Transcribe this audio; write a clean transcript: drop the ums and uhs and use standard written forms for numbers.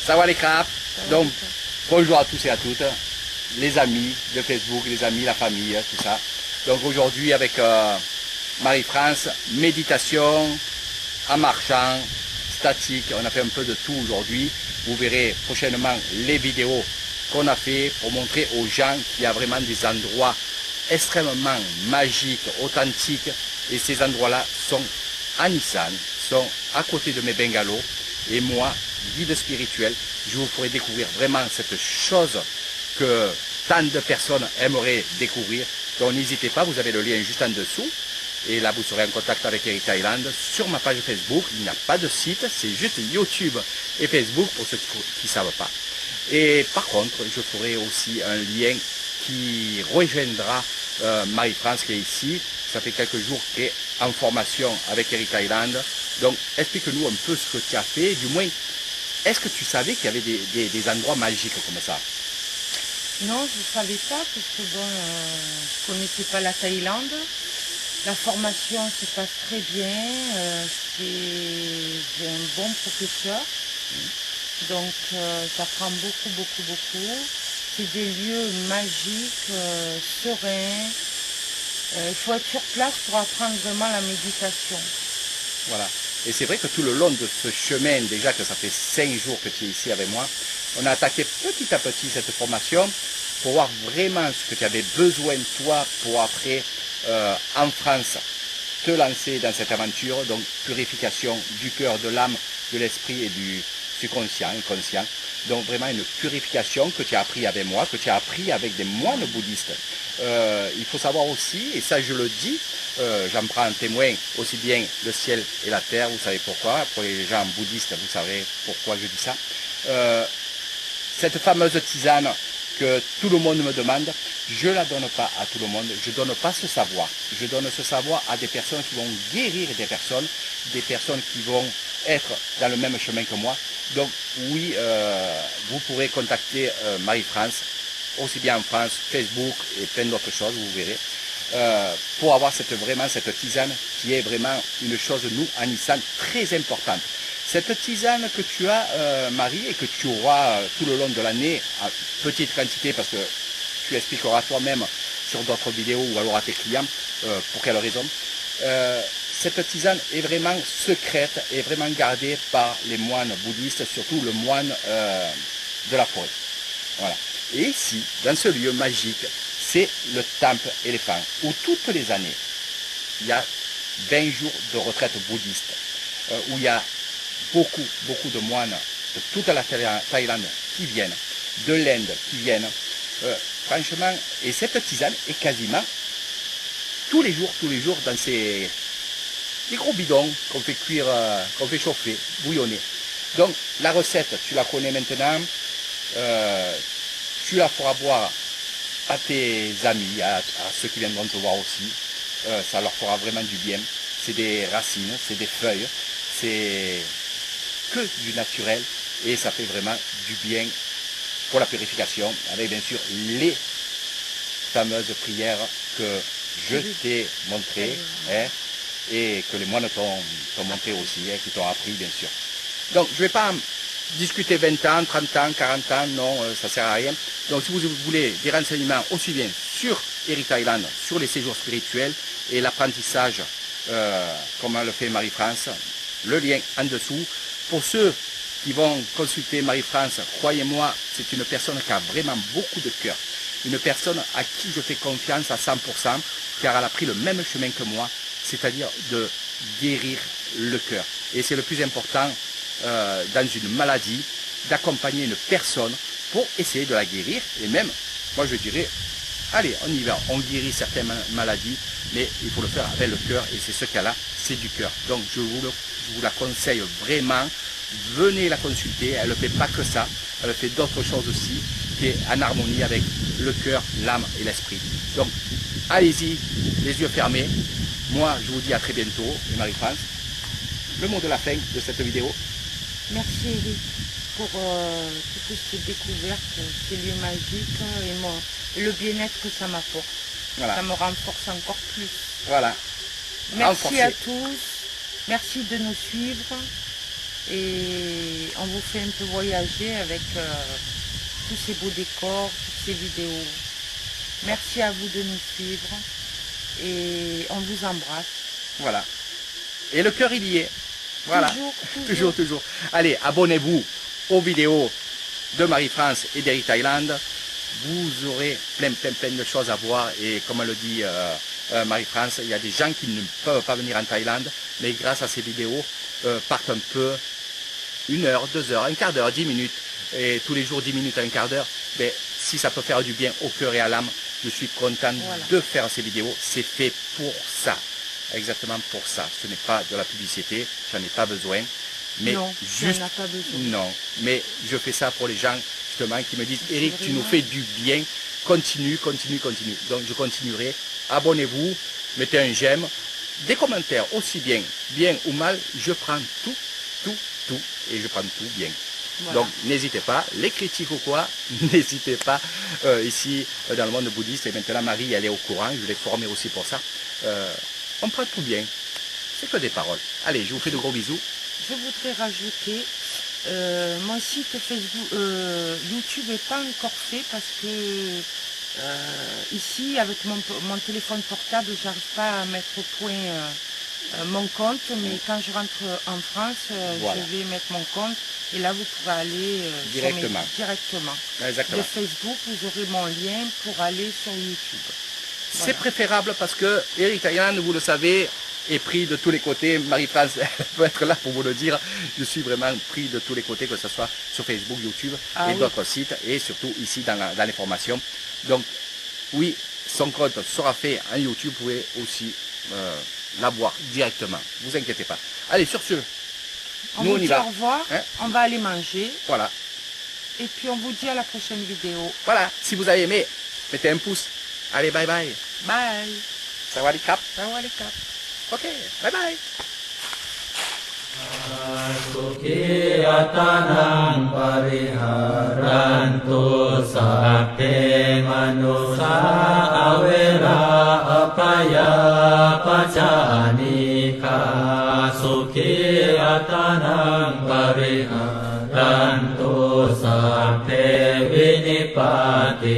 Sawadee krap. Donc, bonjour à tous et à toutes, les amis de Facebook, les amis, la famille, tout ça. Donc aujourd'hui avec Marie-France, méditation, en marchant, statique, on a fait un peu de tout aujourd'hui. Vous verrez prochainement les vidéos qu'on a fait pour montrer aux gens qu'il y a vraiment des endroits extrêmement magiques, authentiques. Et ces endroits-là sont à Nissan, sont à côté de mes bungalows. Et moi, guide spirituel, je vous ferai découvrir vraiment cette chose que tant de personnes aimeraient découvrir. Donc n'hésitez pas, vous avez le lien juste en dessous. Et là, vous serez en contact avec Eric Thailand sur ma page Facebook. Il n'y a pas de site, c'est juste YouTube et Facebook pour ceux qui ne savent pas. Et par contre, je ferai aussi un lien qui rejoindra Marie-France qui est ici. Ça fait quelques jours qu'elle est en formation avec Eric Thailand. Donc, explique-nous un peu ce que tu as fait. Du moins, est-ce que tu savais qu'il y avait des endroits magiques comme ça? Non, je ne savais pas parce que bon, je ne connaissais pas la Thaïlande. La formation se passe très bien. J'ai un bon professeur. Donc, j'apprends beaucoup. C'est des lieux magiques, sereins. Il faut être sur place pour apprendre vraiment la méditation. Voilà. Et c'est vrai que tout le long de ce chemin, déjà que ça fait 5 jours que tu es ici avec moi, on a attaqué petit à petit cette formation pour voir vraiment ce que tu avais besoin toi pour après, en France, te lancer dans cette aventure. Donc purification du cœur, de l'âme, de l'esprit et du subconscient, inconscient. Donc vraiment une purification que tu as appris avec moi, que tu as appris avec des moines bouddhistes. Il faut savoir aussi, et ça je le dis, j'en prends un témoin, aussi bien le ciel et la terre, vous savez pourquoi. Pour les gens bouddhistes, vous savez pourquoi je dis ça. Cette fameuse tisane que tout le monde me demande, je ne la donne pas à tout le monde, je ne donne pas ce savoir. Je donne ce savoir à des personnes qui vont guérir des personnes qui vont être dans le même chemin que moi. Donc oui, vous pourrez contacter Marie-France, aussi bien en France, Facebook et plein d'autres choses, vous verrez, pour avoir vraiment cette tisane qui est vraiment une chose, nous, à Nissan, très importante. Cette tisane que tu as, Marie, et que tu auras tout le long de l'année, en petite quantité, parce que tu expliqueras toi-même sur d'autres vidéos ou alors à tes clients, pour quelle raison. Cette tisane est vraiment secrète et vraiment gardée par les moines bouddhistes, surtout le moine de la forêt. Voilà. Et ici, dans ce lieu magique, c'est le temple éléphant, où toutes les années, il y a 20 jours de retraite bouddhiste, où il y a beaucoup de moines de toute la Thaïlande qui viennent, de l'Inde qui viennent. Franchement, et cette tisane est quasiment tous les jours dans ces gros bidons qu'on fait cuire, qu'on fait chauffer, bouillonner. Donc la recette, tu la connais maintenant, tu la feras boire à tes amis, à ceux qui viendront te voir aussi. Ça leur fera vraiment du bien. C'est des racines, c'est des feuilles, c'est que du naturel et ça fait vraiment du bien pour la purification, avec bien sûr les fameuses prières que je t'ai montrées, hein, et que les moines t'ont montré aussi, hein, qui t'ont appris bien sûr. Donc je ne vais pas discuter 20 ans, 30 ans, 40 ans, non, ça ne sert à rien. Donc si vous voulez des renseignements aussi bien sur Eric Thailand, sur les séjours spirituels et l'apprentissage, comment le fait Marie-France, le lien en dessous. Pour ceux qui vont consulter Marie-France, croyez-moi, c'est une personne qui a vraiment beaucoup de cœur. Une personne à qui je fais confiance à 100%, car elle a pris le même chemin que moi, c'est-à-dire de guérir le cœur. Et c'est le plus important dans une maladie, d'accompagner une personne pour essayer de la guérir. Et même, moi je dirais, allez, on y va, on guérit certaines maladies, mais il faut le faire avec le cœur, et c'est ce qu'elle a, c'est du cœur. Donc je vous la conseille vraiment, venez la consulter, elle ne fait pas que ça, elle fait d'autres choses aussi, qui est en harmonie avec le cœur, l'âme et l'esprit. Donc allez-y, les yeux fermés. Moi je vous dis à très bientôt, et Marie-France, le mot de la fin de cette vidéo. Merci Eric pour toutes ces découvertes, ces lieux magiques et le bien-être que ça m'apporte. Voilà. Ça me renforce encore plus. Voilà. Merci à tous. Merci de nous suivre. et on vous fait un peu voyager avec tous ces beaux décors, toutes ces vidéos. Merci à vous de nous suivre et on vous embrasse. Voilà. Et le cœur, il y est. Voilà. Toujours. Allez, abonnez-vous aux vidéos de Marie-France et d'Eric Thailand. Vous aurez plein de choses à voir. Et comme le dit Marie-France, il y a des gens qui ne peuvent pas venir en Thaïlande, mais grâce à ces vidéos, partent un peu 1 heure, 2 heures, un quart d'heure, 10 minutes, et tous les jours 10 minutes, un quart d'heure. Mais si ça peut faire du bien au cœur et à l'âme, je suis content de faire ces vidéos. C'est fait pour ça. Exactement pour ça. Ce n'est pas de la publicité, j'en ai pas besoin. Mais non, juste, pas besoin. Non, mais je fais ça pour les gens justement qui me disent Eric, tu nous fais du bien, continue. Donc je continuerai. Abonnez-vous, mettez un j'aime, des commentaires aussi bien ou mal, je prends tout, et je prends tout bien. Voilà. Donc n'hésitez pas, les critiques ou quoi, n'hésitez pas. Ici, dans le monde bouddhiste, et maintenant Marie, elle est au courant, je l'ai formée aussi pour ça. On prend tout bien, c'est que des paroles. Allez, je vous fais de gros bisous. Je voudrais rajouter, mon site Facebook, YouTube n'est pas encore fait parce que ici, avec mon téléphone portable, j'arrive pas à mettre au point mon compte, mais quand je rentre en France, je vais mettre mon compte et là vous pourrez aller directement. De Facebook, vous aurez mon lien pour aller sur YouTube. Voilà. C'est préférable parce que Eric Thailand, vous le savez, est pris de tous les côtés. Marie-France peut être là pour vous le dire. Je suis vraiment pris de tous les côtés, que ce soit sur Facebook, YouTube et d'autres sites, et surtout ici dans les formations. Donc oui, son compte sera fait en YouTube. Vous pouvez aussi l'avoir directement. Ne vous inquiétez pas. Allez, sur ce, nous on y va. Au revoir. Hein? On va aller manger. Voilà. Et puis on vous dit à la prochaine vidéo. Voilà. Si vous avez aimé, mettez un pouce. Allez, bye bye. Bye. Sawadee-krap. Sawadee-krap. Ok, bye bye. สุขีอัตานังปริหารันตุสัพเพมนุสาเวราอภยาปัจจานิกาสุขีอัตานังปริหารันตุสัพเพวินิปาติ